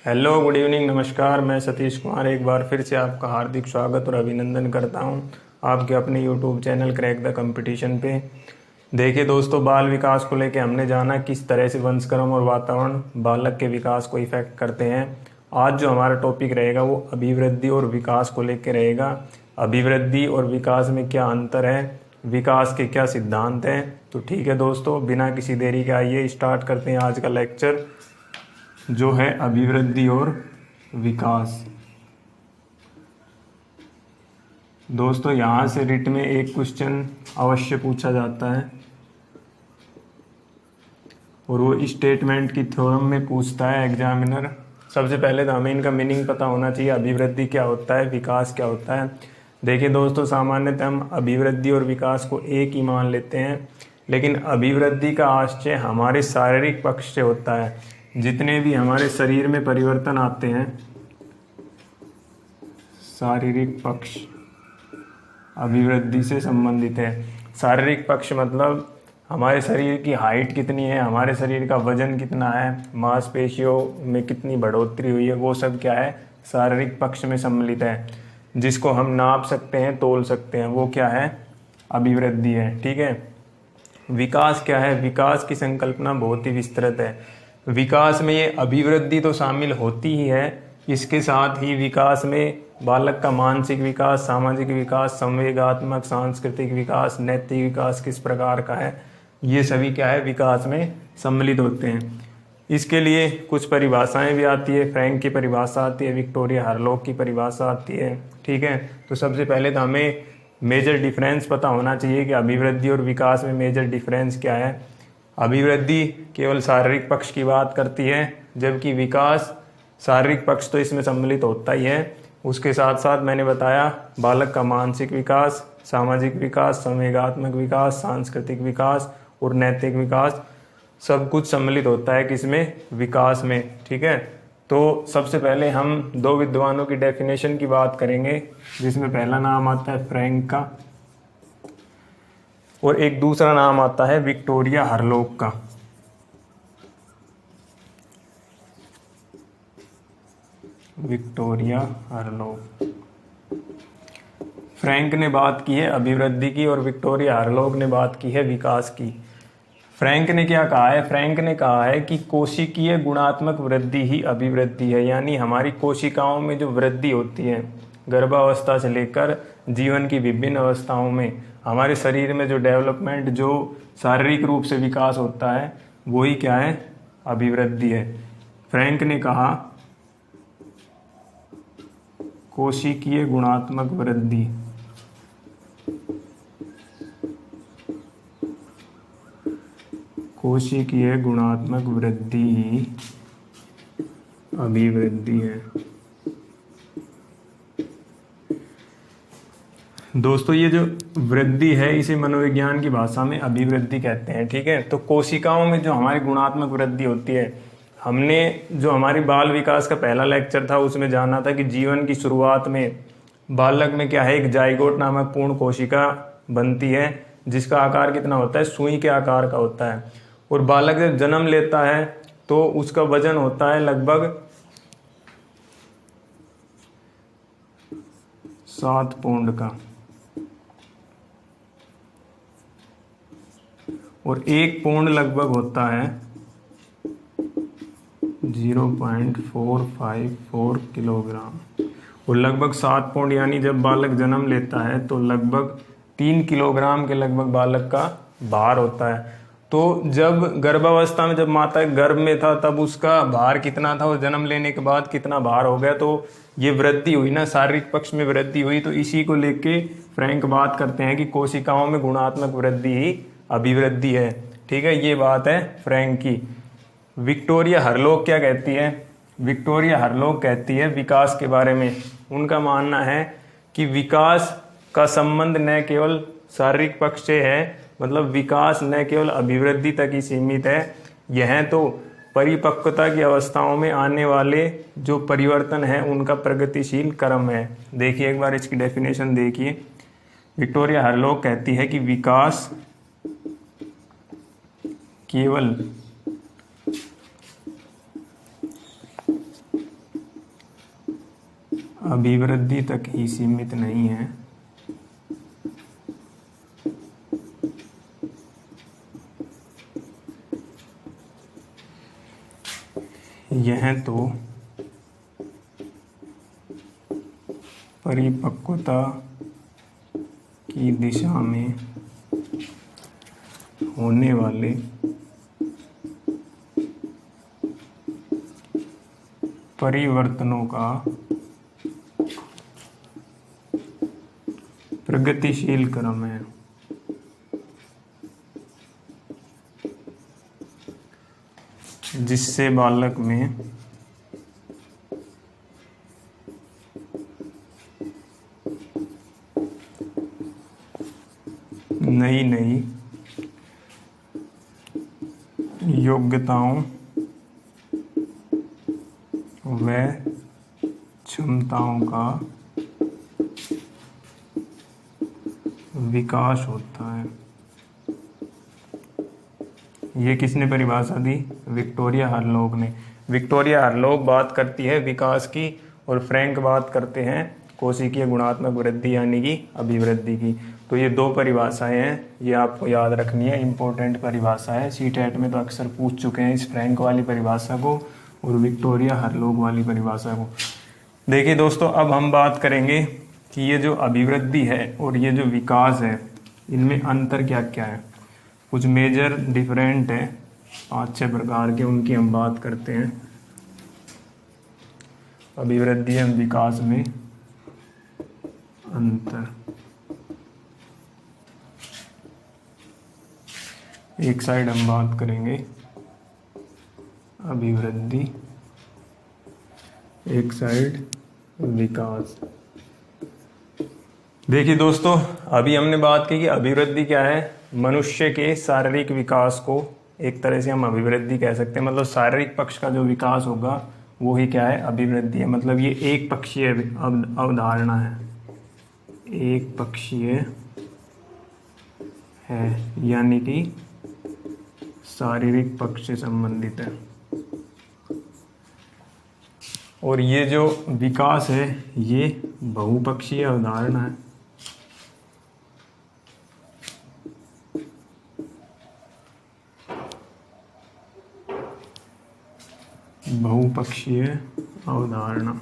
Hello, good evening, नमस्कार। मैं सतीश कुमार एक बार फिर से आपका हार्दिक स्वागत और अभिनंदन करता हूं आपके अपने YouTube channel crack the competition पे। देखिए दोस्तों, बाल विकास को लेके हमने जाना किस तरह से वंशक्रम और वातावरण बालक के विकास को इफेक्ट करते हैं। आज जो हमारा टॉपिक रहेगा वो अभिवृद्धि और विकास को लेके रहेगा। अभिवृद्धि और विकास में क्या अंतर है, विकास के क्या सिद्धांत हैं। तो ठीक है दोस्तों, बिना किसी देरी के आइए स्टार्ट करते हैं आज का लेक्चर, जो है अभिवृद्धि और विकास। दोस्तों, यहाँ से रिट में एक क्वेश्चन अवश्य पूछा जाता है और वो स्टेटमेंट की थ्योरम में पूछता है एग्जामिनर। सबसे पहले तो हमें इनका मीनिंग पता होना चाहिए, अभिवृद्धि क्या होता है, विकास क्या होता है। देखिए दोस्तों, सामान्यतः हम अभिवृद्धि और विकास को एक ही मान लेते हैं, लेकिन अभिवृद्धि का आशय हमारे शारीरिक पक्ष से होता है। जितने भी हमारे शरीर में परिवर्तन आते हैं, शारीरिक पक्ष अभिवृद्धि से संबंधित है। शारीरिक पक्ष मतलब हमारे शरीर की हाइट कितनी है, हमारे शरीर का वजन कितना है, मांसपेशियों में कितनी बढ़ोतरी हुई है, वो सब क्या है, शारीरिक पक्ष में सम्मिलित है। जिसको हम नाप सकते हैं, तोल सकते हैं, वो क्या है, अभिवृद्धि है। ठीक है। विकास क्या है, विकास की संकल्पना बहुत ही विस्तृत है। विकास में ये अभिवृद्धि तो शामिल होती ही है, इसके साथ ही विकास में बालक का मानसिक विकास, सामाजिक विकास, संवेगात्मक, सांस्कृतिक विकास, नैतिक विकास किस प्रकार का है, ये सभी क्या है, विकास में सम्मिलित होते हैं। इसके लिए कुछ परिभाषाएं भी आती है। फ्रैंक की परिभाषा आती है, विक्टोरिया हरलॉक की परिभाषा आती है। ठीक है। तो सबसे पहले तो हमें मेजर डिफरेंस पता होना चाहिए कि अभिवृद्धि और विकास में मेजर डिफरेंस क्या है। अभिवृद्धि केवल शारीरिक पक्ष की बात करती है, जबकि विकास शारीरिक पक्ष तो इसमें सम्मिलित होता ही है। उसके साथ साथ मैंने बताया बालक का मानसिक विकास, सामाजिक विकास, संवेगात्मक विकास, सांस्कृतिक विकास और नैतिक विकास, सब कुछ सम्मिलित होता है किसमें, विकास में। ठीक है। तो सबसे पहले हम दो विद्वानों की डेफिनेशन की बात करेंगे, जिसमें पहला नाम आता है फ्रैंक का और एक दूसरा नाम आता है विक्टोरिया हरलॉक का। Victoria Hurlock. फ्रैंक ने बात की है अभिवृद्धि की और विक्टोरिया हरलॉक ने बात की है विकास की। फ्रैंक ने क्या कहा है, फ्रैंक ने कहा है कि कोशिकीय गुणात्मक वृद्धि ही अभिवृद्धि है। यानी हमारी कोशिकाओं में जो वृद्धि होती है गर्भावस्था से लेकर जीवन की विभिन्न अवस्थाओं में, हमारे शरीर में जो डेवलपमेंट, जो शारीरिक रूप से विकास होता है, वही क्या है, अभिवृद्धि है। फ्रैंक ने कहा कोशिकीय गुणात्मक वृद्धि कोशिकीय गुणात्मक वृद्धि ही अभिवृद्धि है। दोस्तों, ये जो वृद्धि है इसे मनोविज्ञान की भाषा में अभिवृद्धि कहते हैं। ठीक है। तो कोशिकाओं में जो हमारी गुणात्मक वृद्धि होती है, हमने जो हमारी बाल विकास का पहला लेक्चर था उसमें जाना था कि जीवन की शुरुआत में बालक में क्या है, एक जाइगोट नामक पूर्ण कोशिका बनती है, जिसका आकार कितना होता है, सुई के आकार का होता है। और बालक जब जन्म लेता है तो उसका वजन होता है लगभग 7 पौंड का, और 1 पौंड लगभग होता है 0.454 किलोग्राम। और लगभग 7 पौंड यानी जब बालक जन्म लेता है तो लगभग 3 किलोग्राम के लगभग बालक का भार होता है। तो जब गर्भावस्था में, जब माता गर्भ में था, तब उसका भार कितना था और जन्म लेने के बाद कितना भार हो गया, तो ये वृद्धि हुई ना, शारीरिक पक्ष में वृद्धि हुई। तो इसी को लेके फ्रैंक बात करते हैं कि कोशिकाओं में गुणात्मक वृद्धि ही अभिवृद्धि है। ठीक है, ये बात है फ्रैंक की। विक्टोरिया हरलॉक क्या कहती है, विक्टोरिया हरलॉक कहती है विकास के बारे में, उनका मानना है कि विकास का संबंध न केवल शारीरिक पक्ष से है, मतलब विकास न केवल अभिवृद्धि तक ही सीमित है, यह तो परिपक्वता की अवस्थाओं में आने वाले जो परिवर्तन है उनका प्रगतिशील क्रम है। देखिए एक बार इसकी डेफिनेशन देखिए। विक्टोरिया हरलॉक कहती है कि विकास केवल अभिवृद्धि तक ही सीमित नहीं है, यह तो परिपक्वता की दिशा में होने वाले परिवर्तनों का प्रगतिशील क्रम है। जिससे बालक में नई नई योग्यताओं व क्षमताओं का विकास होता है। ये किसने परिभाषा दी? विक्टोरिया हरलोग ने। विक्टोरिया हरलोग बात करती है विकास की और फ्रैंक बात करते हैं कोशिकीय गुणात्मक वृद्धि यानी कि अभिवृद्धि की। तो ये दो परिभाषाएं हैं, ये आपको याद रखनी है, इंपॉर्टेंट परिभाषा है। सीटेट में तो अक्सर पूछ चुके हैं इस फ्रैंक वाली परिभाषा को और विक्टोरिया हरलोग वाली परिभाषा को। देखिए दोस्तों, अब हम बात करेंगे कि ये जो अभिवृद्धि है और ये जो विकास है, इनमें अंतर क्या क्या है। कुछ मेजर डिफरेंट है, 5-6 प्रकार के, उनकी हम बात करते हैं। अभिवृद्धि एवं विकास में अंतर। एक साइड हम बात करेंगे अभिवृद्धि, एक साइड विकास। देखिए दोस्तों, अभी हमने बात की कि अभिवृद्धि क्या है। मनुष्य के शारीरिक विकास को एक तरह से हम अभिवृद्धि कह सकते हैं। मतलब शारीरिक पक्ष का जो विकास होगा वो ही क्या है? अभिवृद्धि है। मतलब ये एक पक्षीय अवधारणा है, एक पक्षीय है, यानी कि शारीरिक पक्ष से संबंधित है। और ये जो विकास है ये बहुपक्षीय अवधारणा है। बहुपक्षीय अवधारणा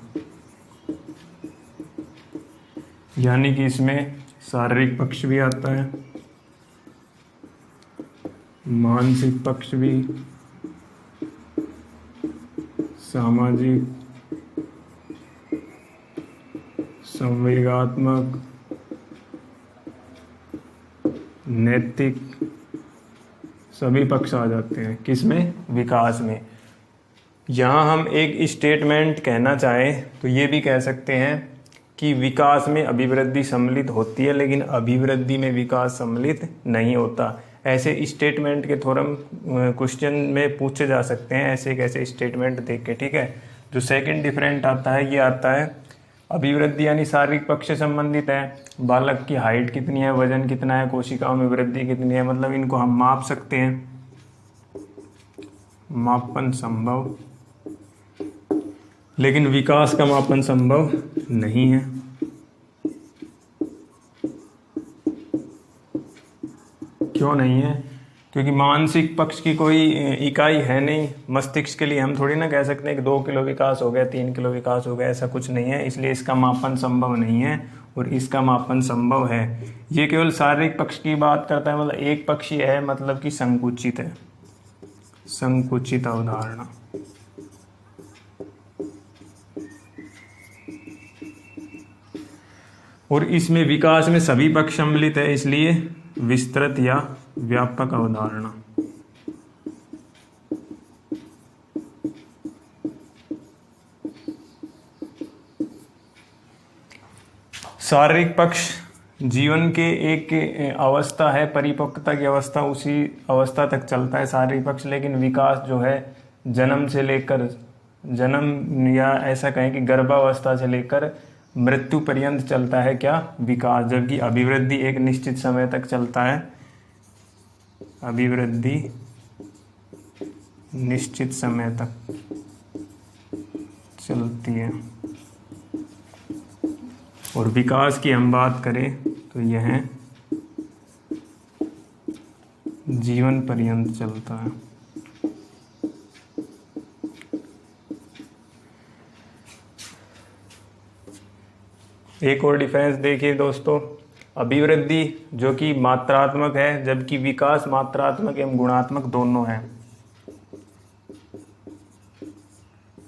यानी कि इसमें शारीरिक पक्ष भी आता है, मानसिक पक्ष भी, सामाजिक, संवेगात्मक, नैतिक, सभी पक्ष आ जाते हैं। किसमें? विकास में। यहाँ हम एक स्टेटमेंट कहना चाहें तो ये भी कह सकते हैं कि विकास में अभिवृद्धि सम्मिलित होती है, लेकिन अभिवृद्धि में विकास सम्मिलित नहीं होता। ऐसे स्टेटमेंट के थोरम क्वेश्चन में पूछे जा सकते हैं, ऐसे कैसे स्टेटमेंट देख के, ठीक है। जो सेकंड डिफरेंट आता है ये आता है अभिवृद्धि यानी शारीरिक पक्ष से संबंधित है। बालक की हाइट कितनी है, वजन कितना है, कोशिकाओं में वृद्धि कितनी है, मतलब इनको हम माप सकते हैं, मापन संभव। लेकिन विकास का मापन संभव नहीं है। क्यों नहीं है? क्योंकि मानसिक पक्ष की कोई इकाई है नहीं। मस्तिष्क के लिए हम थोड़ी ना कह सकते हैं कि 2 किलो विकास हो गया, 3 किलो विकास हो गया, ऐसा कुछ नहीं है। इसलिए इसका मापन संभव नहीं है और इसका मापन संभव है। ये केवल शारीरिक पक्ष की बात करता है, मतलब एक पक्षीय है, मतलब कि संकुचित है, संकुचित अवधारणा। और इसमें विकास में सभी पक्ष सम्मिलित है, इसलिए विस्तृत या व्यापक अवधारणा। शारीरिक पक्ष जीवन के एक अवस्था है, परिपक्वता की अवस्था, उसी अवस्था तक चलता है शारीरिक पक्ष। लेकिन विकास जो है जन्म से लेकर, जन्म या ऐसा कहें कि गर्भावस्था से लेकर मृत्यु पर्यंत चलता है क्या? विकास। जबकि अभिवृद्धि एक निश्चित समय तक चलता है, अभिवृद्धि निश्चित समय तक चलती है। और विकास की हम बात करें तो यह जीवन पर्यंत चलता है। एक और डिफरेंस देखिए दोस्तों, अभिवृद्धि जो कि मात्रात्मक है जबकि विकास मात्रात्मक एवं गुणात्मक दोनों है।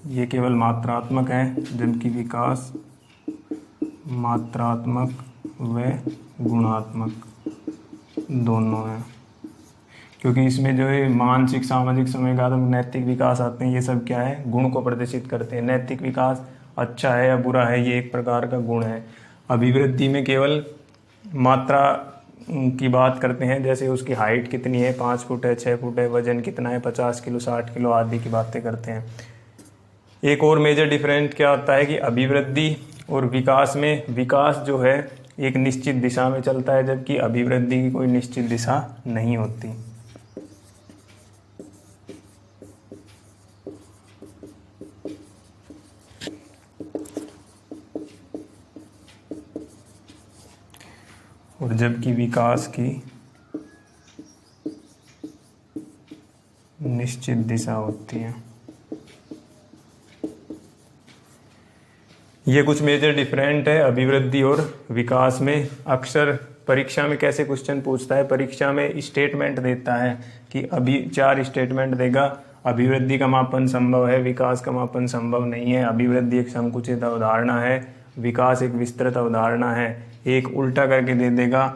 ये केवल मात्रात्मक है जबकि विकास मात्रात्मक व गुणात्मक दोनों है। क्योंकि इसमें जो है मानसिक, सामाजिक, समयगात्मक, नैतिक विकास आते हैं, ये सब क्या है, गुण को प्रदर्शित करते हैं। नैतिक विकास अच्छा है या बुरा है, ये एक प्रकार का गुण है। अभिवृद्धि में केवल मात्रा की बात करते हैं, जैसे उसकी हाइट कितनी है, 5 फुट है, 6 फुट है, वजन कितना है, 50 किलो, 60 किलो आदि की बातें करते हैं। एक और मेजर डिफरेंस क्या होता है कि अभिवृद्धि और विकास में विकास जो है एक निश्चित दिशा में चलता है जबकि अभिवृद्धि की कोई निश्चित दिशा नहीं होती। और जबकि विकास की निश्चित दिशा होती है। ये कुछ मेजर डिफरेंट है अभिवृद्धि और विकास में। अक्सर परीक्षा में कैसे क्वेश्चन पूछता है, परीक्षा में स्टेटमेंट देता है कि अभी 4 स्टेटमेंट देगा, अभिवृद्धि का मापन संभव है, विकास का मापन संभव नहीं है, अभिवृद्धि एक संकुचित अवधारणा है, विकास एक विस्तृत अवधारणा है। एक उल्टा करके दे देगा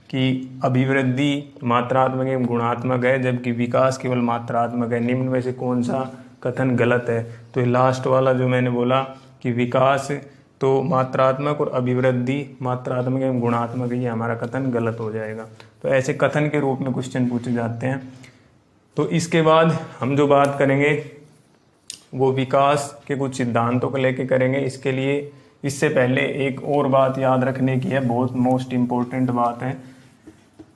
कि अभिवृद्धि मात्रात्मक एवं गुणात्मक है जबकि विकास केवल मात्रात्मक है। निम्न में से कौन सा कथन गलत है? तो ये लास्ट वाला जो मैंने बोला कि विकास तो मात्रात्मक और अभिवृद्धि मात्रात्मक एवं गुणात्मक, ये हमारा कथन गलत हो जाएगा। तो ऐसे कथन के रूप में क्वेश्चन पूछे जाते हैं। तो इसके बाद हम जो बात करेंगे वो विकास के कुछ सिद्धांतों को लेके करेंगे। इसके लिए इससे पहले एक और बात याद रखने की है, बहुत मोस्ट इम्पोर्टेंट बात है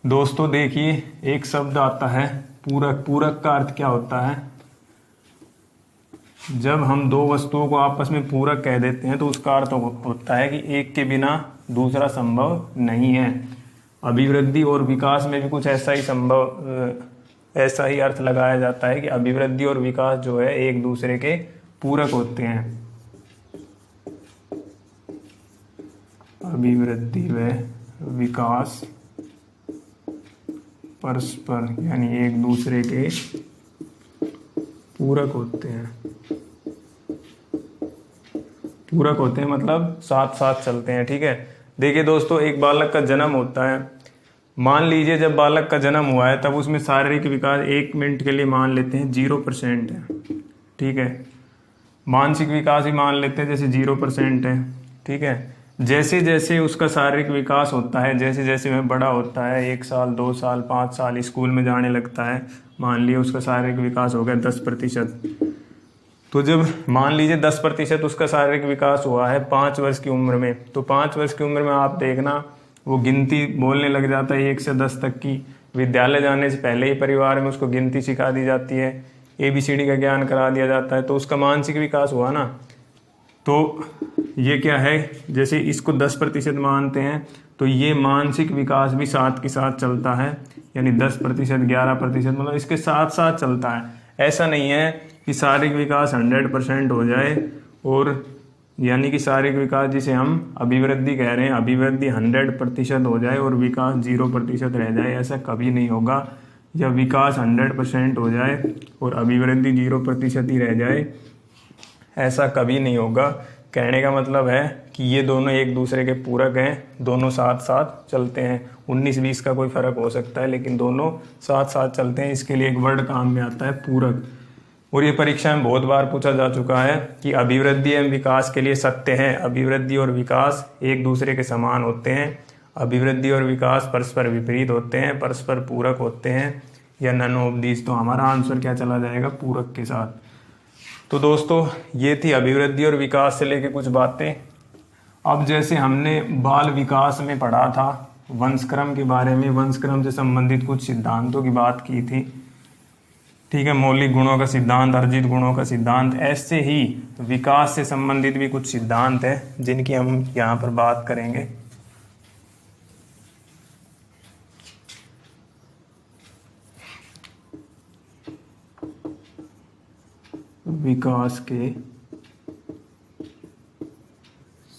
दोस्तों। देखिए, एक शब्द आता है पूरक। पूरक का अर्थ क्या होता है? जब हम दो वस्तुओं को आपस में पूरक कह देते हैं तो उसका अर्थ होता है कि एक के बिना दूसरा संभव नहीं है। अभिवृद्धि और विकास में भी कुछ ऐसा ही अर्थ लगाया जाता है कि अभिवृद्धि और विकास जो है एक दूसरे के पूरक होते हैं। अभिवृद्धि व विकास परस्पर यानी एक दूसरे के पूरक होते हैं। पूरक होते हैं मतलब साथ साथ चलते हैं। ठीक है, देखिए दोस्तों, एक बालक का जन्म होता है। मान लीजिए जब बालक का जन्म हुआ है तब उसमें शारीरिक विकास 1 मिनट के लिए मान लेते हैं 0% है। ठीक है, मानसिक विकास ही मान लेते हैं जैसे 0% है। ठीक है, जैसे जैसे उसका शारीरिक विकास होता है, जैसे जैसे वह बड़ा होता है, 1 साल, 2 साल, 5 साल, स्कूल में जाने लगता है, मान लिया उसका शारीरिक विकास हो गया 10%। तो जब मान लीजिए 10% उसका शारीरिक विकास हुआ है 5 वर्ष की उम्र में, तो 5 वर्ष की उम्र में आप देखना वो गिनती बोलने लग जाता है 1 से 10 तक की। विद्यालय जाने से पहले ही परिवार में उसको गिनती सिखा दी जाती है, ABCD का ज्ञान करा दिया जाता है, तो उसका मानसिक विकास हुआ ना। तो ये क्या है, जैसे इसको 10% मानते हैं तो ये मानसिक विकास भी साथ के साथ चलता है, यानी 10%, 11%, मतलब इसके साथ साथ चलता है। ऐसा नहीं है कि शारीरिक विकास 100% हो जाए और यानी कि शारीरिक विकास जिसे हम अभिवृद्धि कह रहे हैं, अभिवृद्धि 100% हो जाए और विकास 0% रह जाए, ऐसा कभी नहीं होगा। जब विकास 100% हो जाए और अभिवृद्धि 0% ही रह जाए, ऐसा कभी नहीं होगा। कहने का मतलब है कि ये दोनों एक दूसरे के पूरक हैं, दोनों साथ साथ चलते हैं। 19-20 का कोई फर्क हो सकता है लेकिन दोनों साथ साथ चलते हैं। इसके लिए एक वर्ड काम में आता है पूरक। और ये परीक्षा में बहुत बार पूछा जा चुका है कि अभिवृद्धि एवं विकास के लिए सत्य है, अभिवृद्धि और विकास एक दूसरे के समान होते हैं, अभिवृद्धि और विकास परस्पर विपरीत होते हैं, परस्पर पूरक होते हैं, या नन ऑफ दीज। तो हमारा आंसर क्या चला जाएगा? पूरक के साथ। तो दोस्तों, ये थी अभिवृद्धि और विकास से लेके कुछ बातें। अब जैसे हमने बाल विकास में पढ़ा था वंशक्रम के बारे में, वंशक्रम से संबंधित कुछ सिद्धांतों की बात की थी, ठीक है, मौलिक गुणों का सिद्धांत, अर्जित गुणों का सिद्धांत। ऐसे ही विकास से संबंधित भी कुछ सिद्धांत हैं जिनकी हम यहाँ पर बात करेंगे। विकास के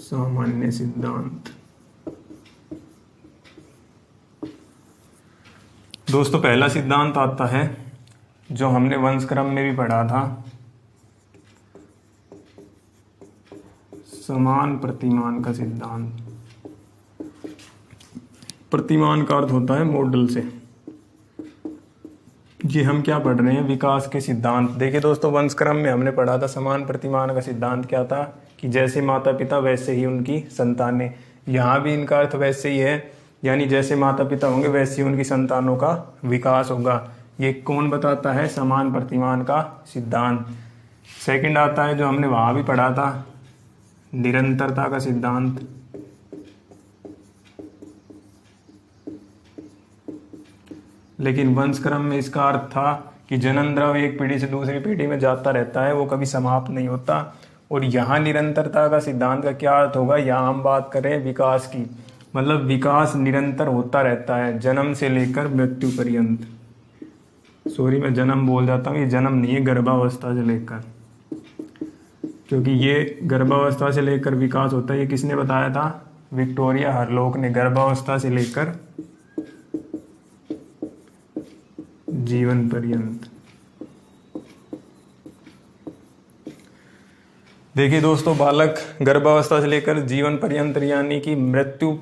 सामान्य सिद्धांत। दोस्तों, पहला सिद्धांत आता है जो हमने वंशक्रम में भी पढ़ा था, समान प्रतिमान का सिद्धांत। प्रतिमान का अर्थ होता है मॉडल से। ये हम क्या पढ़ रहे हैं, विकास के सिद्धांत। देखिए दोस्तों, वंशक्रम में हमने पढ़ा था समान प्रतिमान का सिद्धांत क्या था, कि जैसे माता पिता वैसे ही उनकी संतानें। यहाँ भी इनका अर्थ वैसे ही है, यानी जैसे माता पिता होंगे वैसे ही उनकी संतानों का विकास होगा। ये कौन बताता है, समान प्रतिमान का सिद्धांत। सेकंड आता है जो हमने वहाँ भी पढ़ा था, निरंतरता का सिद्धांत। लेकिन वंशक्रम में इसका अर्थ था कि जन्म द्रव्य एक पीढ़ी से दूसरी पीढ़ी में जाता रहता है, वो कभी समाप्त नहीं होता। और यहाँ निरंतरता का सिद्धांत का क्या अर्थ होगा, यहाँ हम बात करें विकास की, मतलब विकास निरंतर होता रहता है जन्म से लेकर मृत्यु पर्यंत। सॉरी, मैं जन्म बोल जाता हूँ, ये जन्म नहीं है, गर्भावस्था से लेकर, क्योंकि ये गर्भावस्था से लेकर विकास होता है। ये किसने बताया था, विक्टोरिया हरलोक ने। गर्भावस्था से लेकर जीवन पर्यंत। देखिए दोस्तों, बालक गर्भावस्था से लेकर जीवन पर्यंत यानी कि मृत्यु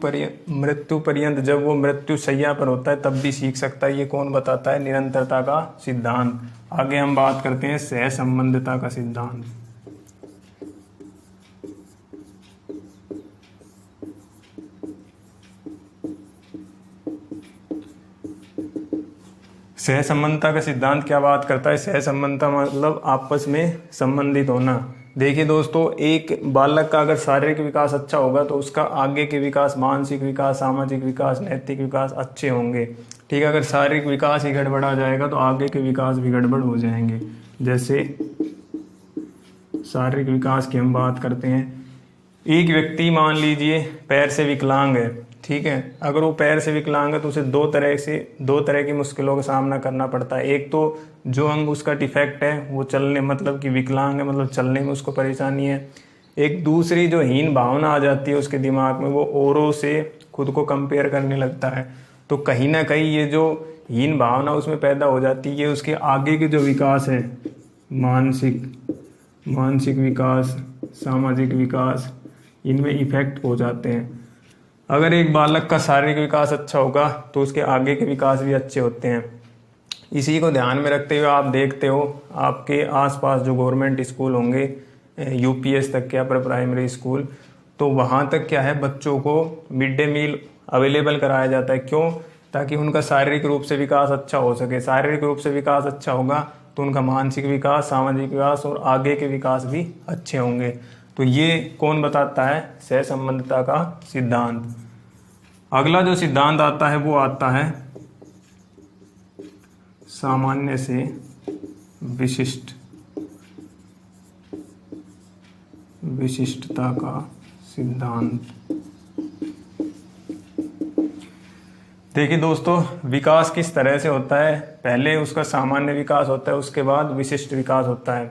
पर्यंत, जब वो मृत्यु शैया पर होता है तब भी सीख सकता है। ये कौन बताता है, निरंतरता का सिद्धांत। आगे हम बात करते हैं सहसंबंधता का सिद्धांत। सहसंबंधता का सिद्धांत क्या बात करता है, सहसंबंधता मतलब आपस में संबंधित होना। देखिए दोस्तों, एक बालक का अगर शारीरिक विकास अच्छा होगा तो उसका आगे के विकास, मानसिक विकास, सामाजिक विकास, नैतिक विकास अच्छे होंगे। ठीक है, अगर शारीरिक विकास ही गड़बड़ा जाएगा तो आगे के विकास भी गड़बड़ हो जाएंगे। जैसे शारीरिक विकास की हम बात करते हैं, एक व्यक्ति मान लीजिए पैर से विकलांग है, ठीक है। अगर वो पैर से विकलांग है तो उसे दो तरह की मुश्किलों का सामना करना पड़ता है। एक तो जो अंग उसका डिफेक्ट है वो चलने, मतलब कि विकलांग है, मतलब चलने में उसको परेशानी है। एक दूसरी जो हीन भावना आ जाती है उसके दिमाग में, वो औरों से खुद को कंपेयर करने लगता है। तो कहीं ना कहीं ये जो हीन भावना उसमें पैदा हो जाती है, ये उसके आगे के जो विकास है, मानसिक विकास, सामाजिक विकास, इनमें इफेक्ट हो जाते हैं। अगर एक बालक का शारीरिक विकास अच्छा होगा तो उसके आगे के विकास भी अच्छे होते हैं। इसी को ध्यान में रखते हुए आप देखते हो आपके आसपास जो गवर्नमेंट स्कूल होंगे, यूपीएस तक के अपर प्राइमरी स्कूल, तो वहाँ तक क्या है, बच्चों को मिड डे मील अवेलेबल कराया जाता है। क्यों, ताकि उनका शारीरिक रूप से विकास अच्छा हो सके। शारीरिक रूप से विकास अच्छा होगा तो उनका मानसिक विकास, सामाजिक विकास और आगे के विकास भी अच्छे होंगे। तो ये कौन बताता है, सहसंबंधता का सिद्धांत। अगला जो सिद्धांत आता है वो आता है सामान्य से विशिष्टता का सिद्धांत। देखिए दोस्तों, विकास किस तरह से होता है, पहले उसका सामान्य विकास होता है, उसके बाद विशिष्ट विकास होता है।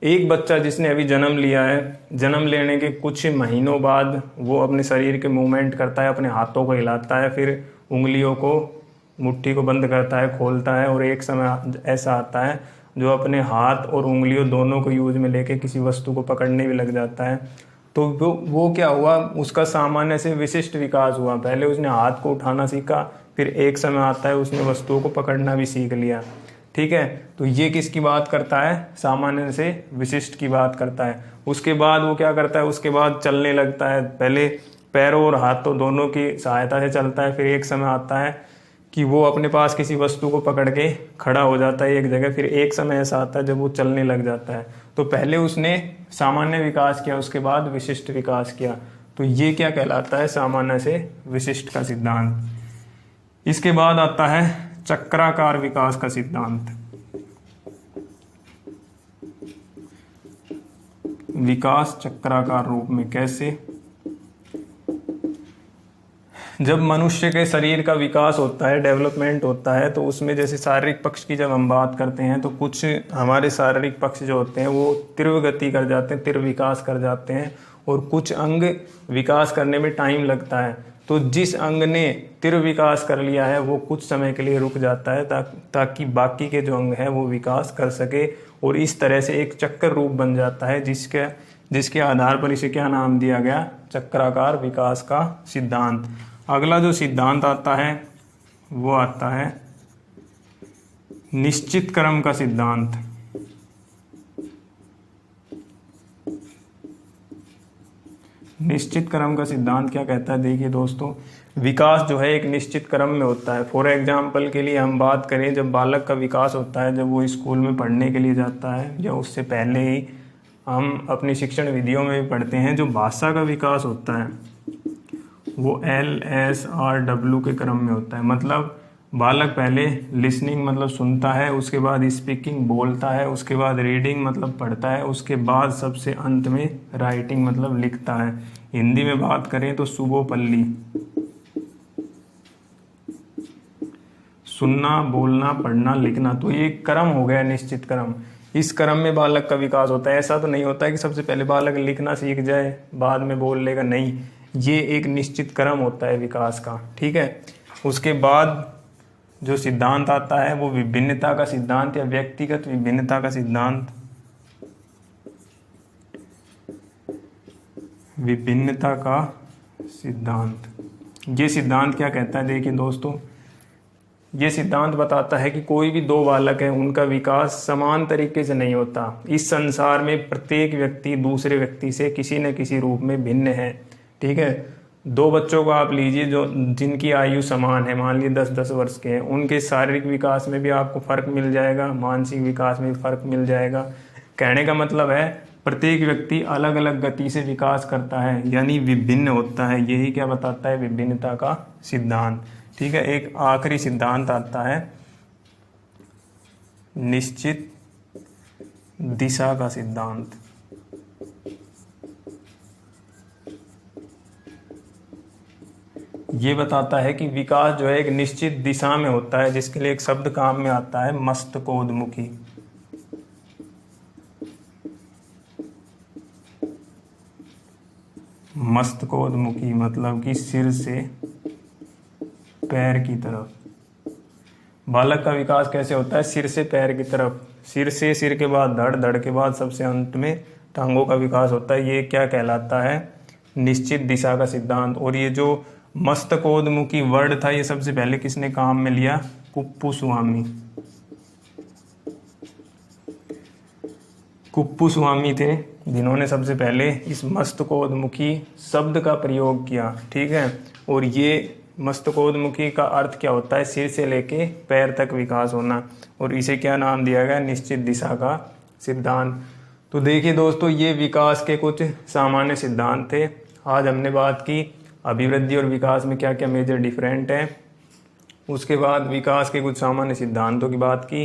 एक बच्चा जिसने अभी जन्म लिया है, जन्म लेने के कुछ महीनों बाद वो अपने शरीर के मूवमेंट करता है, अपने हाथों को हिलाता है, फिर उंगलियों को, मुट्ठी को बंद करता है, खोलता है, और एक समय ऐसा आता है जो अपने हाथ और उंगलियों दोनों को यूज में लेके किसी वस्तु को पकड़ने भी लग जाता है। तो वो क्या हुआ, उसका सामान्य से विशिष्ट विकास हुआ। पहले उसने हाथ को उठाना सीखा, फिर एक समय आता है उसने वस्तुओं को पकड़ना भी सीख लिया। ठीक है, तो ये किसकी बात करता है, सामान्य से विशिष्ट की बात करता है। उसके बाद वो क्या करता है, उसके बाद चलने लगता है। पहले पैरों और हाथों दोनों की सहायता से चलता है, फिर एक समय आता है कि वो अपने पास किसी वस्तु को पकड़ के खड़ा हो जाता है एक जगह। फिर एक समय ऐसा आता है जब वो चलने लग जाता है। तो पहले उसने सामान्य विकास किया, उसके बाद विशिष्ट विकास किया। तो ये क्या कहलाता है, सामान्य से विशिष्ट का सिद्धांत। इसके बाद आता है चक्राकार विकास का सिद्धांत। विकास चक्राकार रूप में। कैसे? जब मनुष्य के शरीर का विकास होता है, डेवलपमेंट होता है, तो उसमें जैसे शारीरिक पक्ष की जब हम बात करते हैं तो कुछ हमारे शारीरिक पक्ष जो होते हैं वो तीव्र गति कर जाते हैं, तीव्र विकास कर जाते हैं, और कुछ अंग विकास करने में टाइम लगता है। तो जिस अंग ने तीव्र विकास कर लिया है वो कुछ समय के लिए रुक जाता है ताकि बाकी के जो अंग हैं वो विकास कर सके, और इस तरह से एक चक्र रूप बन जाता है जिसके आधार पर इसे क्या नाम दिया गया? चक्राकार विकास का सिद्धांत। अगला जो सिद्धांत आता है वो आता है निश्चित क्रम का सिद्धांत। निश्चित क्रम का सिद्धांत क्या कहता है? देखिए दोस्तों, विकास जो है एक निश्चित क्रम में होता है। फॉर एग्जाम्पल के लिए हम बात करें, जब बालक का विकास होता है, जब वो स्कूल में पढ़ने के लिए जाता है, या उससे पहले ही हम अपनी शिक्षण विधियों में भी पढ़ते हैं, जो भाषा का विकास होता है वो LSRW के क्रम में होता है। मतलब बालक पहले लिसनिंग मतलब सुनता है, उसके बाद स्पीकिंग बोलता है, उसके बाद रीडिंग मतलब पढ़ता है, उसके बाद सबसे अंत में राइटिंग मतलब लिखता है। हिंदी में बात करें तो सुबोपल्ली, सुनना, बोलना, पढ़ना, लिखना। तो ये क्रम हो गया निश्चित क्रम। इस क्रम में बालक का विकास होता है। ऐसा तो नहीं होता है कि सबसे पहले बालक लिखना सीख जाए बाद में बोल लेगा, नहीं, ये एक निश्चित क्रम होता है विकास का। ठीक है। उसके बाद जो सिद्धांत आता है वो विभिन्नता का सिद्धांत या व्यक्तिगत विभिन्नता का सिद्धांत। विभिन्नता का सिद्धांत, ये सिद्धांत क्या कहता है? देखिए दोस्तों, ये सिद्धांत बताता है कि कोई भी दो बालक हैं, उनका विकास समान तरीके से नहीं होता। इस संसार में प्रत्येक व्यक्ति दूसरे व्यक्ति से किसी न किसी रूप में भिन्न है। ठीक है। दो बच्चों को आप लीजिए जो जिनकी आयु समान है, मान लीजिए 10-10 वर्ष के हैं, उनके शारीरिक विकास में भी आपको फर्क मिल जाएगा, मानसिक विकास में भी फर्क मिल जाएगा। कहने का मतलब है प्रत्येक व्यक्ति अलग अलग गति से विकास करता है, यानी विभिन्न होता है। यही क्या बताता है? विभिन्नता का सिद्धांत। ठीक है। एक आखिरी सिद्धांत आता है निश्चित दिशा का सिद्धांत। ये बताता है कि विकास जो है एक निश्चित दिशा में होता है, जिसके लिए एक शब्द काम में आता है, मस्तकोन्मुखी। मस्तकोन्मुखी मतलब कि सिर से पैर की तरफ। बालक का विकास कैसे होता है? सिर से पैर की तरफ, सिर के बाद धड़, धड़ के बाद सबसे अंत में टांगों का विकास होता है। ये क्या कहलाता है? निश्चित दिशा का सिद्धांत। और ये जो मस्तकोन्मुखी वर्ड था, ये सबसे पहले किसने काम में लिया? कुप्पुस्वामी। कुप्पुस्वामी थे जिन्होंने सबसे पहले इस मस्तकोन्मुखी शब्द का प्रयोग किया। ठीक है। और ये मस्तकोन्मुखी का अर्थ क्या होता है? सिर से लेके पैर तक विकास होना, और इसे क्या नाम दिया गया? निश्चित दिशा का सिद्धांत। तो देखिए दोस्तों, ये विकास के कुछ सामान्य सिद्धांत थे। आज हमने बात की अभिवृद्धि और विकास में क्या क्या मेजर डिफरेंट है। उसके बाद विकास के कुछ सामान्य सिद्धांतों की बात की।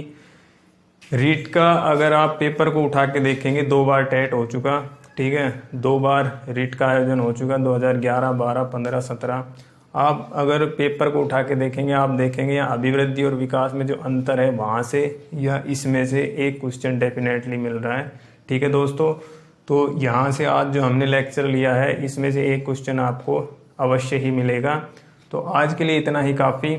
रीट का अगर आप पेपर को उठा के देखेंगे, 2 बार टेट हो चुका। ठीक है। 2 बार रीट का आयोजन हो चुका, 2011, 12, 15, 17। आप अगर पेपर को उठा के देखेंगे, आप देखेंगे यहाँ अभिवृद्धि और विकास में जो अंतर है वहाँ से या इसमें से एक क्वेश्चन डेफिनेटली मिल रहा है। ठीक है दोस्तों। तो यहाँ से आज जो हमने लेक्चर लिया है, इसमें से एक क्वेश्चन आपको अवश्य ही मिलेगा। तो आज के लिए इतना ही काफ़ी।